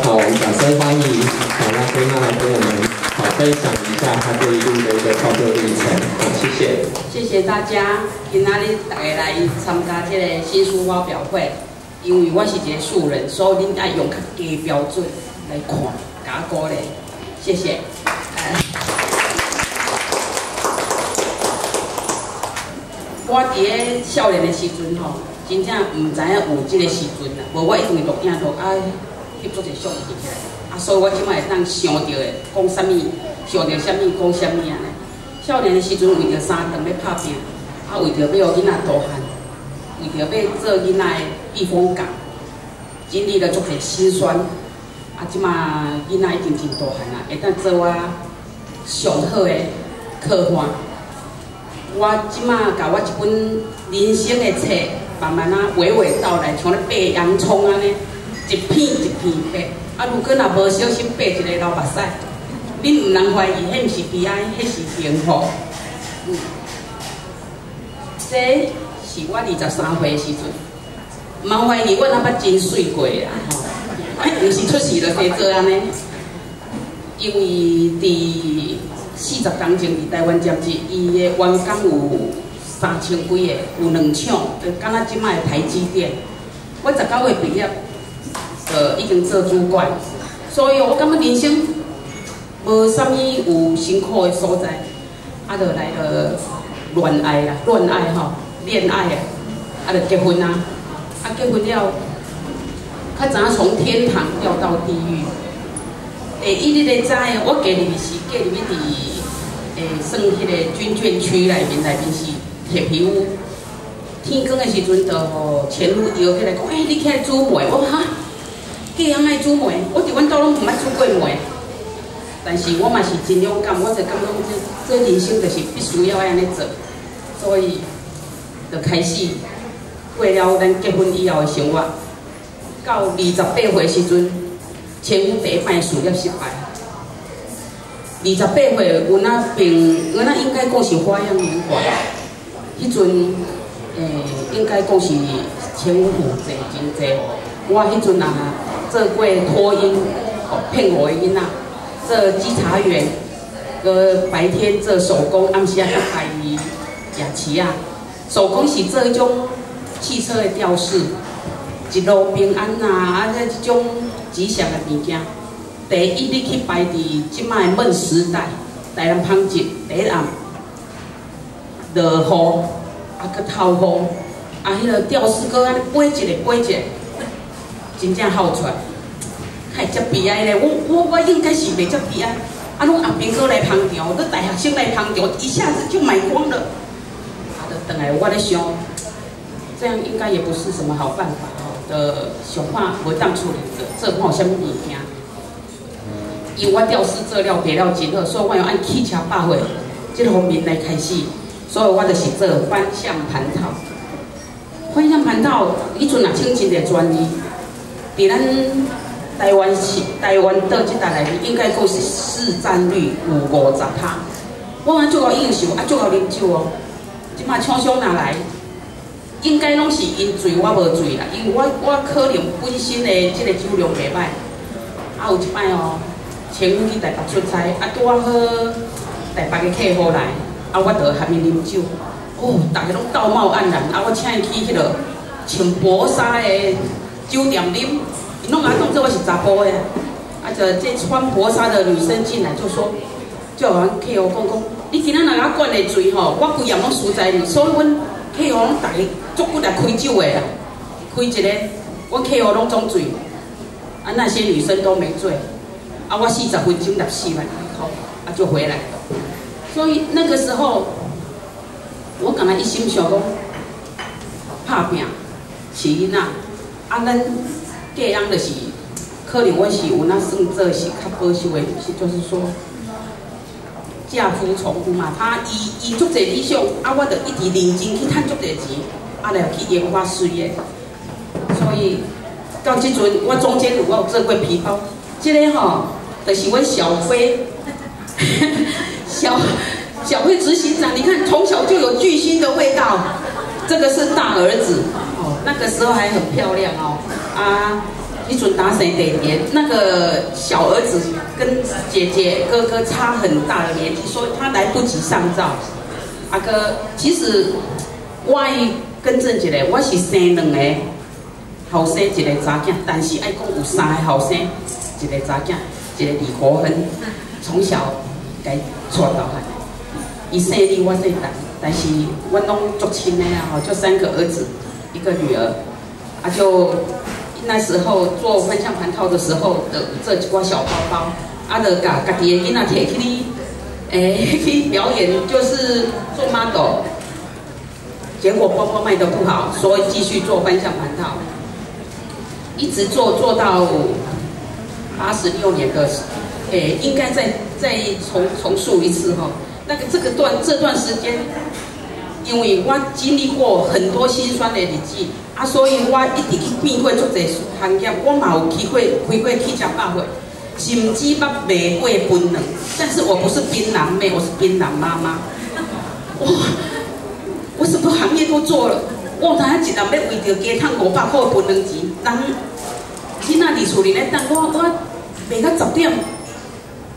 好，我们掌声欢迎好，那菲娜来跟我们好分享一下她这一路的一个操作历程。好，谢谢。谢谢大家，今仔日大家来参加这个新书发表会，因为我是一个素人，所以恁爱用较低标准来看，加鼓励，谢谢。我伫咧少年的时阵吼，真正唔知影有这个时阵啦，无我一定会录影录啊，翕做一相片起来。啊，所以我即摆会当想到的，讲啥物，想到啥物讲啥物安尼。少年的时阵为着三顿要拍拼，啊为着要互囡仔大汉，为着要做囡仔的避风港，经历了足侪辛酸。啊，即马囡仔已经真大汉啦，会当做我上好的靠岸。我即马甲我一本人生的册，慢慢啊娓娓道来，像咧掰洋葱安尼，一片一片掰。啊，如果若无小心掰一个流目屎，恁唔能怀疑，迄毋是悲哀，迄是幸福。这是我23岁的时阵，唔通怀疑我那捌真水过啦吼。毋是出世就生做安尼，因为伫40工前伫台湾杂志，伊的员工有3000几个，有2厂，就敢若即摆的台积电。我19岁毕业，已经做主管，所以我感觉人生无啥物有辛苦的所在，啊，就来个恋爱啦，恋爱吼，恋爱啊，啊，就结婚啊，啊，结婚了。较知影从天堂掉到地狱。伊你咧知哦，我家己是嫁入去伫算迄个军眷区内面是铁皮屋。天光的时阵，就互前女摇起来讲，你起来煮糜，我哈，嫁人爱煮糜，我伫阮兜拢毋捌煮过糜。但是我嘛是真勇敢，我就感觉这人生就是必须要安尼做，所以就开始过了咱结婚以后的生活。到28岁时阵，前夫第一摆事业失败。28岁，阮应该讲是花样年华。迄阵，应该讲是前夫负债真济。我迄阵啊，做过托婴，骗我的囡仔，做稽查员，个白天做手工，暗时啊去开夜市啊。手工是做迄种汽车的吊饰。一路平安啊，即种吉祥的物件。第一，你去排伫即摆的闷时代，台南芳节第一暗，落雨，啊，佮透风，啊，迄个吊饰搁安尼飞一个，真正好出来，还遮悲哀咧。我应该是袂遮悲哀，啊，拢阿兵哥来捧场，都大学生来捧场，一下子就买光了。啊，就等来我咧想，这样应该也不是什么好办法。想看无当处理的，做看有啥物物件。因为我吊饰做了卖了真好，所以我要按汽车百货这方面来开始，所以我就是做翻向盘套。翻向盘套，以前也请真个专利，伫咱台湾岛这带来，应该讲是市占率有50%。我安足够应酬，足够啉酒哦。即摆厂商拿来。应该拢是因醉我无醉啦，因为我可能本身的即个酒量袂歹，啊有一摆哦，前夫去台北出差，啊拄啊好台北的客户来，啊我就含伊啉酒，大家拢道貌岸然，啊我请伊去迄落穿薄纱的酒店啉，伊拢啊当做我是查甫的，啊就这穿薄纱的女生进来就说，就互客户讲，你今仔若甲灌的醉吼，我规样拢输在你，所以阮。客户拢大家足骨来开酒的啦，开一个，阮客户拢总醉，啊那些女生都没醉，啊我40分钟14万块，啊就回来了。所以那个时候，我敢若一心想讲，拍拼，饲囡仔，啊咱嫁人就是可能我是有那算做是较保守的，就是说。嫁夫从夫嘛，他伊足侪理想，啊，我就一直认真去赚足侪钱，啊，来去研发事业。所以到即阵，我中间我有做过皮包，这个吼，就是阮小飞，小飞执行长，你看从小就有巨星的味道。这个是大儿子哦，那个时候还很漂亮哦，啊，一准打生弟弟，那个小儿子跟姐姐哥哥差很大的年纪，所以他来不及上灶。阿哥，其实我更正一下，我是生2个后生，一个查囝，但是爱讲有3个后生，一个查囝，一个李国亨，从小该带到汉。伊生你，我生蛋，但是我拢足亲的啊，就3个儿子，1个女儿，啊就。那时候做翻向盘套的时候的这几挂小包包，就家己的囡仔摕去去表演，就是做 model， 结果包包卖得不好，所以继续做翻向盘套，一直做到86年的，应该再重述一次哈。那个这段时间。因为我经历过很多辛酸的日子，所以我一直去变过足侪行业，我嘛有去过开过汽车百货，甚至捌卖过槟榔。但是我不是槟榔妹，我是槟榔妈妈。我什么行业都做了，我当一人要为着加赚500块槟榔钱，人囡仔伫厝里咧等我卖到10点，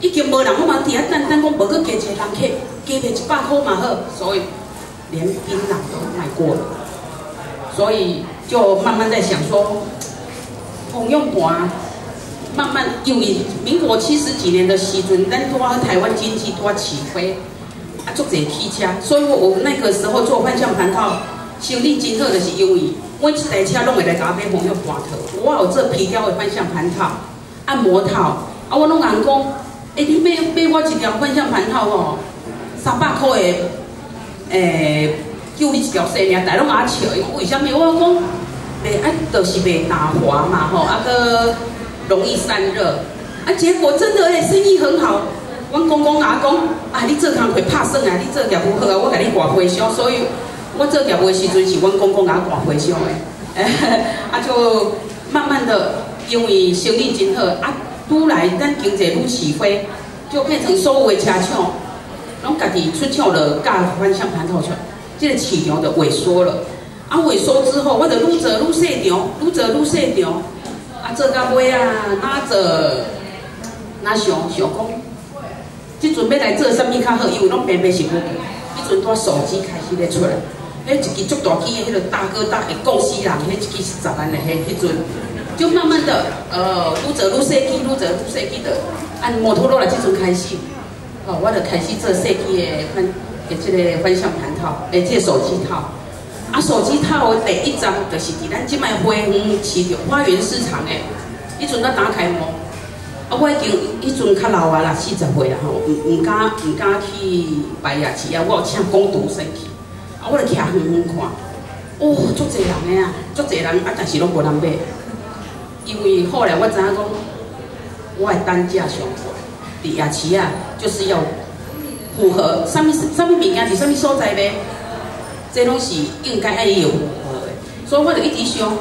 已经无人，我嘛伫遐等，我无去加一个人客，加卖100块嘛好，所以。连槟榔都卖过了，所以就慢慢在想说，红用盘慢慢因为民国70几年的时阵，咱台湾经济多起飞，做这汽车，所以我那个时候做翻向盘套，生意真好，就是因为我一台车拢会来甲我买红用盘套，我有做皮雕的翻向盘套、按摩套，我拢人讲，你买我一条翻向盘套吼，300块的。叫你一条细命，大拢阿笑，为什么？我讲卖就是卖打滑嘛吼，个容易散热，结果真的生意很好。阮公公阿公你做工会拍算啊，你做业务好啊，我甲你挂回销，所以我做业务的时阵是阮公公甲我挂回销的，就慢慢的因为生意真好，愈来咱经济愈起飞，就变成所有的车厂。拢家己出厂了，架翻向盘套出来，这个市场就萎缩了。萎缩之后，我就愈做愈细场，愈做愈细场。做到尾哪想讲，即阵要来做啥物较好？因为拢平平是无。迄阵带手机开始咧出来，一支足大机的迄个大哥大会讲死人，迄一支是10万的迄阵，就慢慢的愈做愈细机，愈做愈细机的，按摩托罗拉即阵开始。我就开始做细机的这个翻向盘套，这个手机套。手机套的第一站就是伫咱即卖花园市场、花园市场的，迄阵咱打开幕。我已经迄阵较老啦，40岁啦吼，唔敢去摆夜市啊，我有请工读生去，我就徛远远看，足侪人的啊，足侪人但是拢无人买，因为后来我知影讲，我的单价上悬。伫夜市啊，就是要符合啥物物件是啥物所在卖，这拢是应该爱有符合的。所以我就一直想，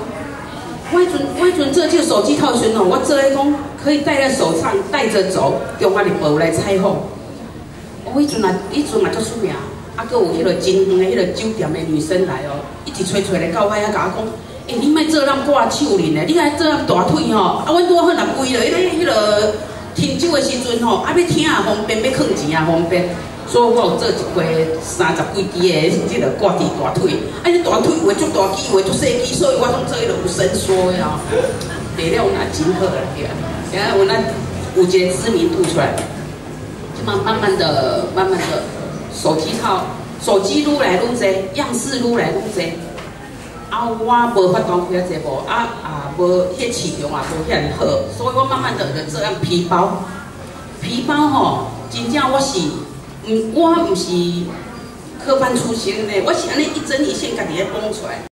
我迄阵做这个手机套裙哦，我做咧讲可以戴在手上，带着走，中华日报来采访。迄阵嘛足出名，搁有迄个真远的迄个酒店的女生来哦，一直吹来到我遐甲我讲，你莫做咱挂手链的，你爱做咱大腿吼，阮拄好若贵了，迄个。听酒的时阵吼，要听也方便，要囥钱也方便，所以我有做一回30几支的，即个挂伫大腿。你大腿画足大机，画足细机，所以我拢做迄个有伸缩的哦。卖了那真好啦，对啊。然后有一个知名度出来，就慢慢的，手机套，手机愈来愈多，样式愈来愈多。我无法当开节目，无迄市场也无遐好，所以我慢慢的就做样皮包。皮包吼，真正我毋是科班出身的，我是安尼一针一线家己咧绑出来。